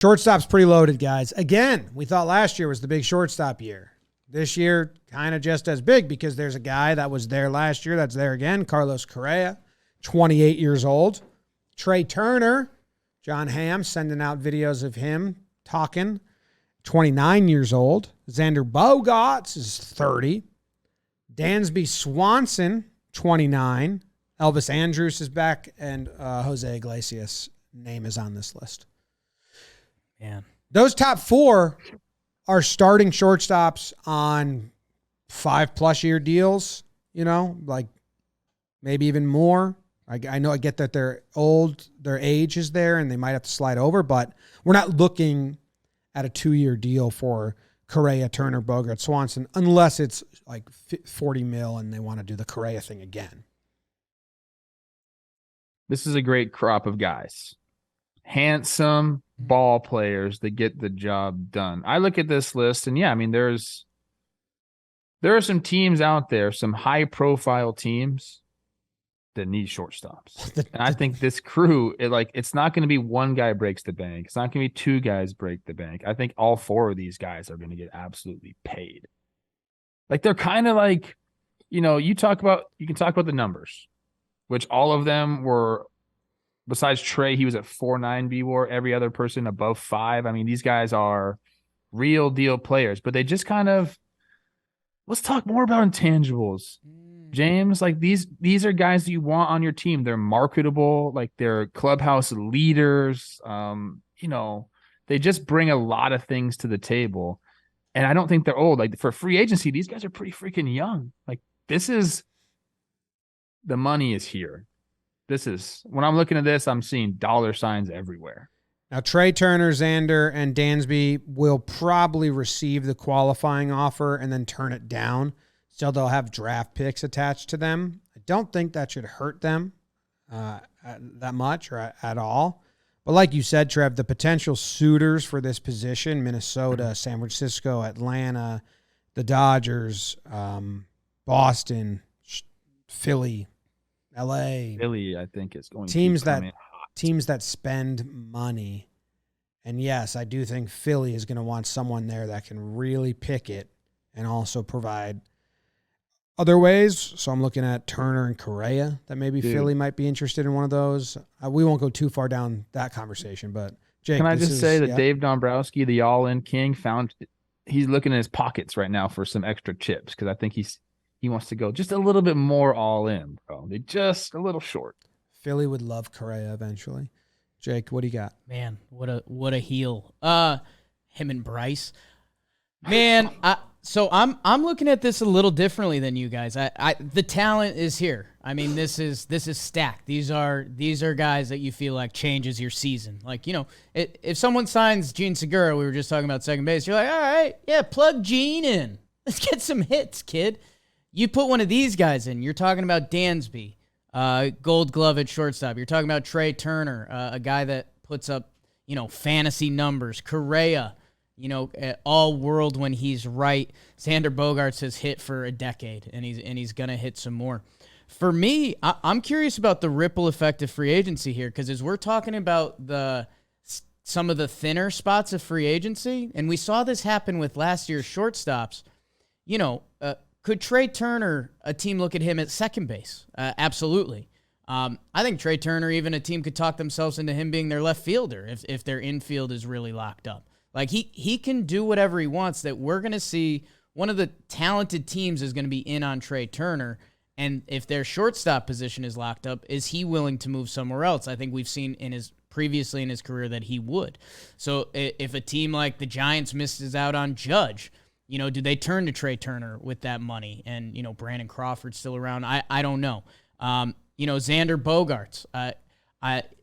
Shortstop's pretty loaded, guys. Again, we thought last year was the big shortstop year. This year, kind of just as big because there's a guy that was there last year that's there again, Carlos Correa, 28 years old. Trey Turner, John Hamm sending out videos of him talking, 29 years old. Xander Bogaerts is 30. Dansby Swanson, 29. Elvis Andrus is back, and Jose Iglesias' name is on this list. Man, those top four are starting shortstops on 5+ year deals, like maybe even more. I know I get that they're old, their age is there, and they might have to slide over, but we're not looking at a 2-year deal for Correa, Turner, Bogaerts, Swanson, unless it's like $40 million and they want to do the Correa thing again. This is a great crop of guys. Handsome ball players that get the job done. I look at this list and there are some teams out there, some high profile teams that need shortstops. And I think this crew, it's not going to be one guy breaks the bank. It's not going to be two guys break the bank. I think all four of these guys are going to get absolutely paid. They're kind of like, you can talk about the numbers, which all of them were. Besides Trey, he was at 4.9 B-WAR. Every other person above 5. I mean, these guys are real deal players, but they just kind of. Let's talk more about intangibles, James. These are guys that you want on your team. They're marketable, they're clubhouse leaders. They just bring a lot of things to the table, and I don't think they're old. For free agency, these guys are pretty freaking young. The money is here. When I'm looking at this, I'm seeing dollar signs everywhere. Now, Trey Turner, Xander, and Dansby will probably receive the qualifying offer and then turn it down. So they'll have draft picks attached to them. I don't think that should hurt them that much or at all. But like you said, Trev, the potential suitors for this position, Minnesota, San Francisco, Atlanta, the Dodgers, Boston, Philly, LA. Philly, I think, is going teams to come in hot. Teams that spend money. And yes, I do think Philly is going to want someone there that can really pick it and also provide other ways. So I'm looking at Turner and Correa that maybe Philly might be interested in one of those. We won't go too far down that conversation, but Jake, can I just say that Dave Dombrowski, the all-in king, he's looking in his pockets right now for some extra chips because I think he wants to go just a little bit more all in, bro. They're just a little short. Philly would love Correa eventually. Jake, what do you got? Man, what a heel. Him and Bryce. Man, so I'm looking at this a little differently than you guys. The talent is here. I mean, this is stacked. These are guys that you feel like changes your season. If someone signs Gene Segura, we were just talking about second base, you're like, all right, yeah, plug Gene in. Let's get some hits, kid. You put one of these guys in. You're talking about Dansby, Gold Glove at shortstop. You're talking about Trey Turner, a guy that puts up, fantasy numbers. Correa, all world when he's right. Xander Bogaerts has hit for a decade, and he's gonna hit some more. For me, I'm curious about the ripple effect of free agency here, because as we're talking about some of the thinner spots of free agency, and we saw this happen with last year's shortstops, could Trey Turner, a team look at him at second base? Absolutely. I think Trey Turner, even a team could talk themselves into him being their left fielder if their infield is really locked up. He can do whatever he wants. That we're going to see one of the talented teams is going to be in on Trey Turner. And if their shortstop position is locked up, is he willing to move somewhere else? I think we've seen previously in his career that he would. So if a team like the Giants misses out on Judge, do they turn to Trey Turner with that money? And, Brandon Crawford's still around. I don't know. Xander Bogaerts,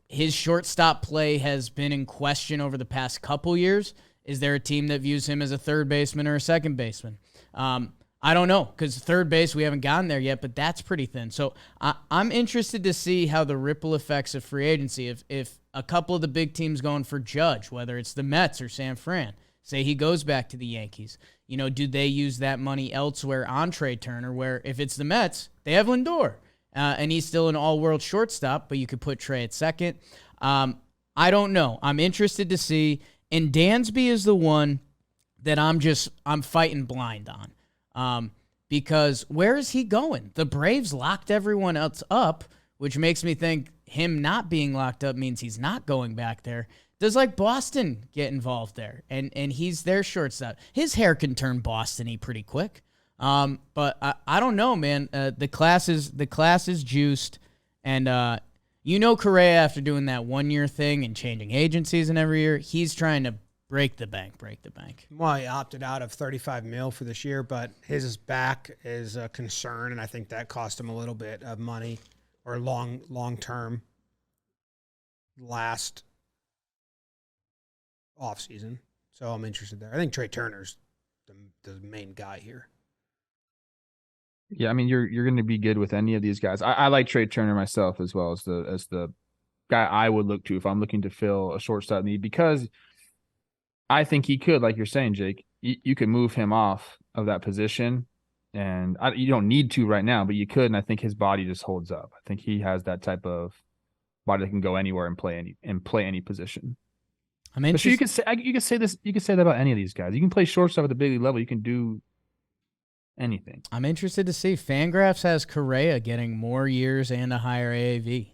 his shortstop play has been in question over the past couple years. Is there a team that views him as a third baseman or a second baseman? I don't know, because third base, we haven't gotten there yet, but that's pretty thin. So I'm interested to see how the ripple effects of free agency, if a couple of the big teams going for Judge, whether it's the Mets or San Fran, say he goes back to the Yankees, do they use that money elsewhere on Trey Turner, where if it's the Mets, they have Lindor, and he's still an all-world shortstop, but you could put Trey at second. I don't know. I'm interested to see, And Dansby is the one that I'm fighting blind on. Because where is he going? The Braves locked everyone else up, which makes me think him not being locked up means he's not going back there. Does like Boston get involved there? And he's their shortstop. His hair can turn Boston-y pretty quick. But I don't know, man. The class is juiced, and Correa, after doing that 1 year thing and changing agencies and every year, he's trying to break the bank. Well, he opted out of $35 million for this year, but his back is a concern, and I think that cost him a little bit of money or long term last offseason. So I'm interested there. I think Trey Turner's the main guy here. Yeah, I mean, you're going to be good with any of these guys. I like Trey Turner myself as well as the guy I would look to if I'm looking to fill a shortstop need, because I think he could, like you're saying, Jake, you could move him off of that position, and you don't need to right now, but you could, and I think his body just holds up. I think he has that type of body that can go anywhere and play any position. I mean, you could say that about any of these guys. You can play shortstop at the big league level. You can do anything. I'm interested to see. Fangraphs has Correa getting more years and a higher AAV.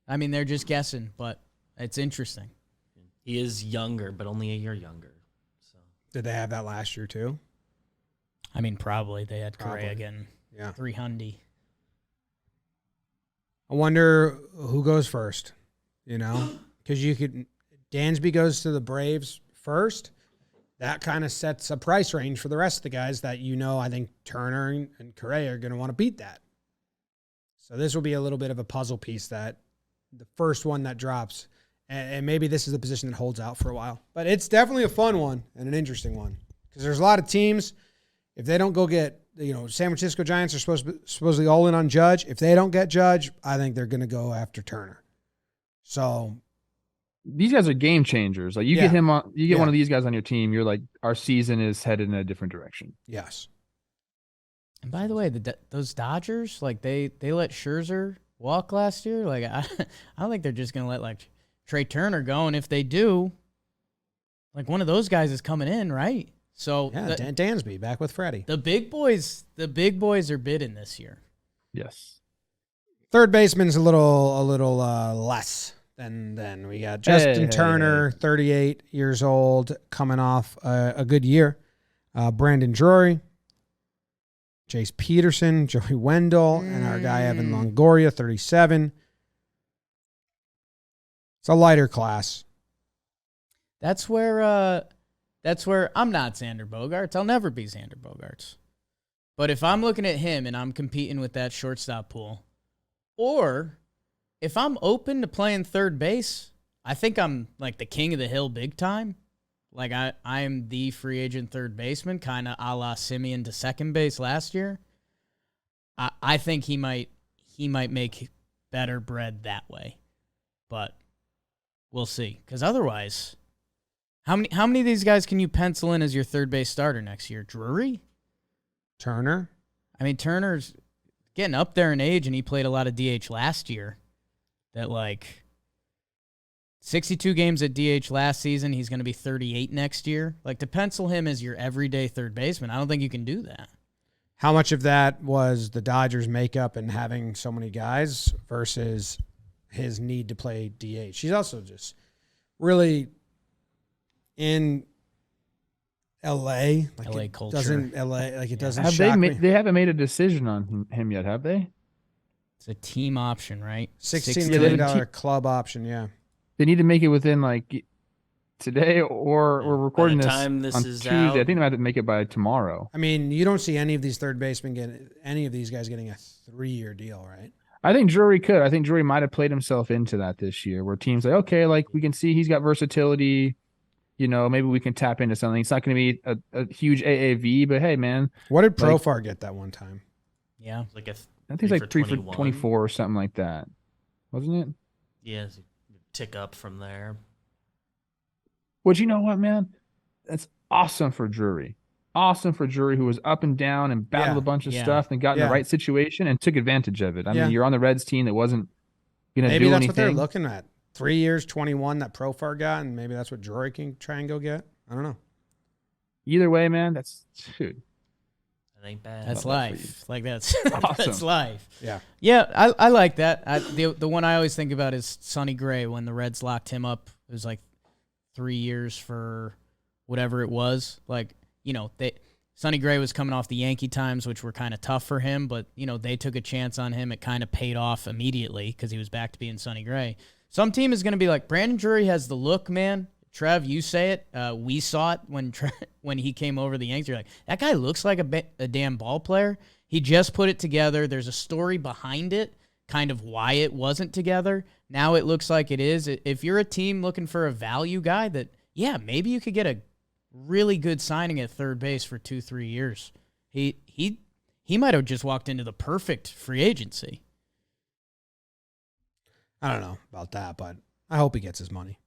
I mean, they're just guessing, but it's interesting. He is younger, but only a year younger. So Did they have that last year too? I mean, probably they had Correa Probably. getting 300. I wonder who goes first, because Dansby goes to the Braves first. That kind of sets a price range for the rest of the guys that I think Turner and Correa are going to want to beat that. So this will be a little bit of a puzzle piece, that the first one that drops, and maybe this is the position that holds out for a while. But it's definitely a fun one and an interesting one, because there's a lot of teams, if they don't go get, San Francisco Giants are supposedly all in on Judge. If they don't get Judge, I think they're going to go after Turner. So these guys are game changers. Like you get him on, you get one of these guys on your team, you're like, our season is headed in a different direction. Yes. And by the way, those Dodgers, like they let Scherzer walk last year. Like I don't think they're just gonna let like Trey Turner go. And if they do, like one of those guys is coming in, right? So Dansby back with Freddie. The big boys are bidding this year. Yes. Third baseman's a little less than we got Justin Turner, 38 years old, coming off a good year. Brandon Drury, Chase Peterson, Joey Wendell, and our guy Evan Longoria, 37. It's a lighter class. That's where I'm not Xander Bogaerts. I'll never be Xander Bogaerts. But if I'm looking at him and I'm competing with that shortstop pool, or if I'm open to playing third base, I think I'm like the king of the hill big time. Like I'm the free agent third baseman, kind of a la Simeon to second base last year. I think he might make better bread that way. But we'll see. Because otherwise, how many of these guys can you pencil in as your third base starter next year? Drury? Turner? I mean, Turner's getting up there in age, and he played a lot of DH last year. That, like, 62 games at DH last season, he's going to be 38 next year. Like, to pencil him as your everyday third baseman, I don't think you can do that. How much of that was the Dodgers' makeup and having so many guys versus his need to play DH? He's also just really in LA, like LA culture. Doesn't LA like it doesn't Have shock me. they haven't made a decision on him yet, have they? It's a team option, right? $16 million club option, yeah. They need to make it within like today, or we're recording By the this time this on is Tuesday. out- I think they might have to make it by tomorrow. I mean, you don't see any of these third basemen getting any of these guys getting a 3-year deal, right? I think Drury could. I think Drury might have played himself into that this year, where teams like, okay, like we can see he's got versatility. Maybe we can tap into something. It's not going to be a huge AAV, but hey, man. What did Profar get that one time? Yeah. Like I think it's like 3 for 24 or something like that. Wasn't it? Yeah, tick up from there. Well, you know what, man? That's awesome for Drury. Awesome for Drury, who was up and down and battled a bunch of stuff and got in the right situation and took advantage of it. I mean, you're on the Reds team that wasn't going to do anything. Maybe that's what they're looking at. 3 years, 21 that Profar got, and maybe that's what Drury can try and go get. I don't know. Either way, man, that's dude. That ain't bad. That's Love that for life. Like that's Awesome. that's life. Yeah. Yeah, I like that. The one I always think about is Sonny Gray when the Reds locked him up. It was like 3 years for whatever it was. Like, Sonny Gray was coming off the Yankee times, which were kind of tough for him, but, they took a chance on him. It kind of paid off immediately because he was back to being Sonny Gray. Some team is going to be like, Brandon Drury has the look, man. Trev, you say it. We saw it when he came over the Yankees. You're like, that guy looks like a damn ball player. He just put it together. There's a story behind it, kind of why it wasn't together. Now it looks like it is. If you're a team looking for a value guy that, yeah, maybe you could get a really good signing at third base for 2-3 years. He might have just walked into the perfect free agency. I don't know about that, but I hope he gets his money.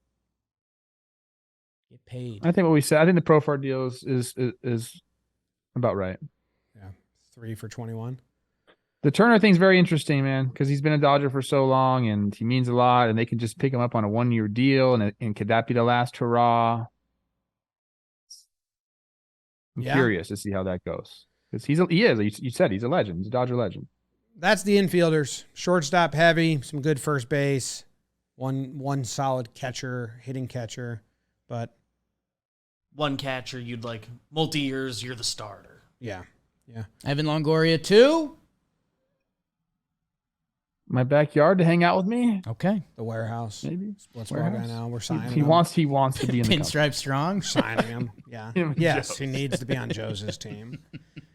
Get paid. I think what we said. I think the Profar deal is about right. Yeah. 3 for 21. The Turner thing's very interesting, man, because he's been a Dodger for so long and he means a lot, and they can just pick him up on a 1-year deal, and could that be the last hurrah? I'm curious to see how that goes, because you said he's a legend. He's a Dodger legend. That's the infielders. Shortstop heavy, some good first base, one solid catcher, hitting catcher, but One catcher, you'd like multi-years, you're the starter. yeah. Evan Longoria, too? My backyard to hang out with me, Okay. The warehouse. maybe. Let's go guy now. We're signing He him. wants to be in the company. Pinstripe strong. Signing him. Yeah. Him and Yes, Joe's. he needs to be on Joe's team.